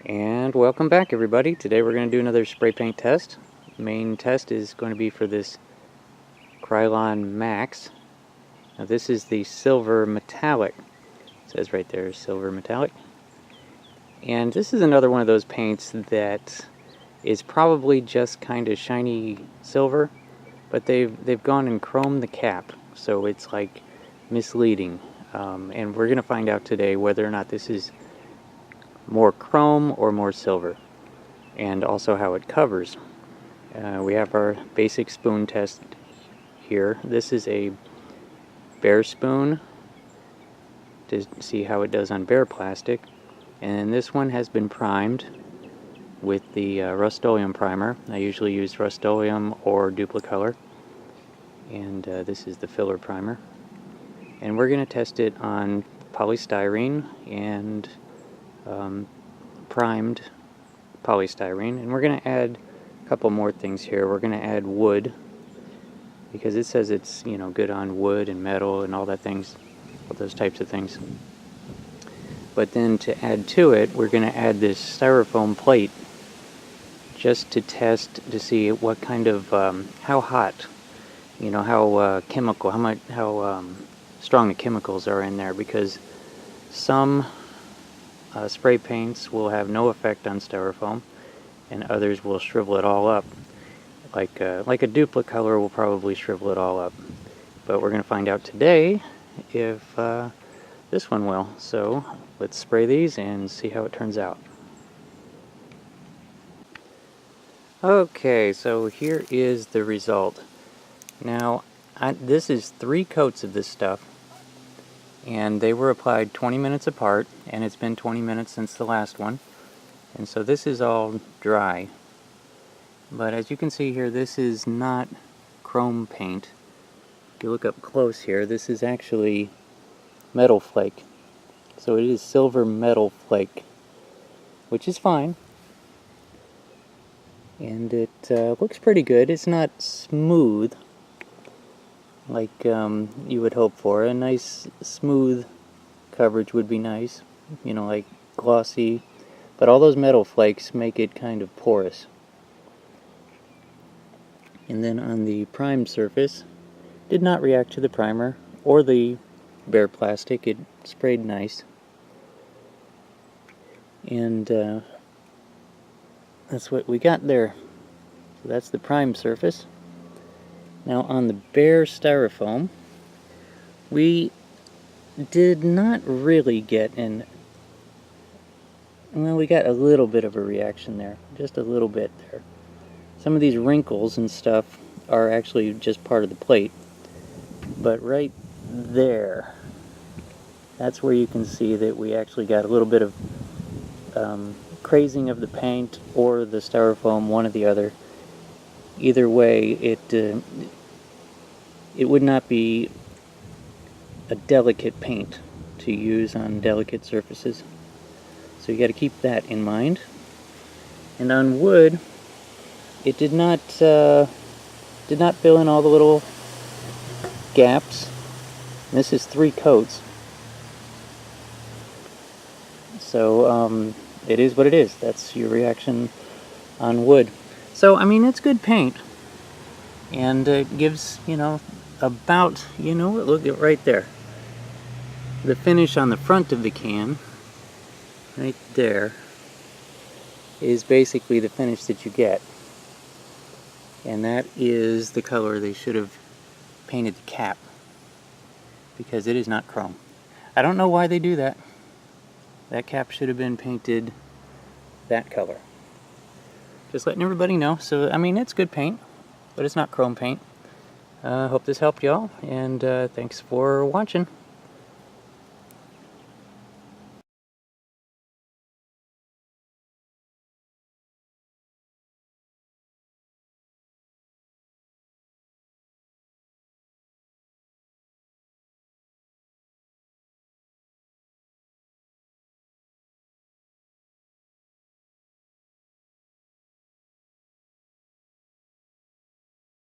And welcome back, everybody. Today we're going to do another spray paint test. The main test is going to be for this Krylon Maxx. Now this is the Silver Metallic. It says right there, Silver Metallic. And this is another one of those paints that is probably just kind of shiny silver, but they've gone and chromed the cap, so it's like misleading. And we're going to find out today whether or not this is more chrome or more silver, and also how it covers. We have our basic spoon test here. This is a bare spoon to see how it does on bare plastic, and this one has been primed with the Rust-Oleum primer. I usually use Rust-Oleum or Duplicolor, and this is the filler primer. And we're going to test it on polystyrene and primed polystyrene, and we're going to add a couple more things here. We're going to add wood because it says it's, you know, good on wood and metal and all that things, all those types of things. But then to add to it, we're going to add this styrofoam plate just to test to see what kind of how hot, you know, how chemical, how strong the chemicals are in there, because some spray paints will have no effect on styrofoam, and others will shrivel it all up. Like a Duplicolor will probably shrivel it all up. But we're going to find out today if this one will. So let's spray these and see how it turns out. Okay, so here is the result. Now, this is 3 coats of this stuff, and they were applied 20 minutes apart, and it's been 20 minutes since the last one, and so this is all dry. But as you can see here, this is not chrome paint. If you look up close here, this is actually metal flake. So it is silver metal flake, which is fine, and it looks pretty good. It's not smooth like you would hope for. A nice smooth coverage would be nice, you know, like glossy, but all those metal flakes make it kind of porous. And then on the primed surface, did not react to the primer or the bare plastic. It sprayed nice, and that's what we got there. So that's the primed surface. Now on the bare styrofoam, we did not really get well, we got a little bit of a reaction there, just a little bit there. Some of these wrinkles and stuff are actually just part of the plate, but right there, that's where you can see that we actually got a little bit of crazing of the paint or the styrofoam, one or the other. Either way, it would not be a delicate paint to use on delicate surfaces. So you got to keep that in mind. And on wood, it did not fill in all the little gaps. And this is 3 coats. So it is what it is. That's your reaction on wood. So, I mean, it's good paint, and it gives, you know, about, you know, look at right there. The finish on the front of the can, right there, is basically the finish that you get. And that is the color they should have painted the cap, because it is not chrome. I don't know why they do that. That cap should have been painted that color. Just letting everybody know. So, I mean, it's good paint, but it's not chrome paint. Hope this helped y'all, and thanks for watching.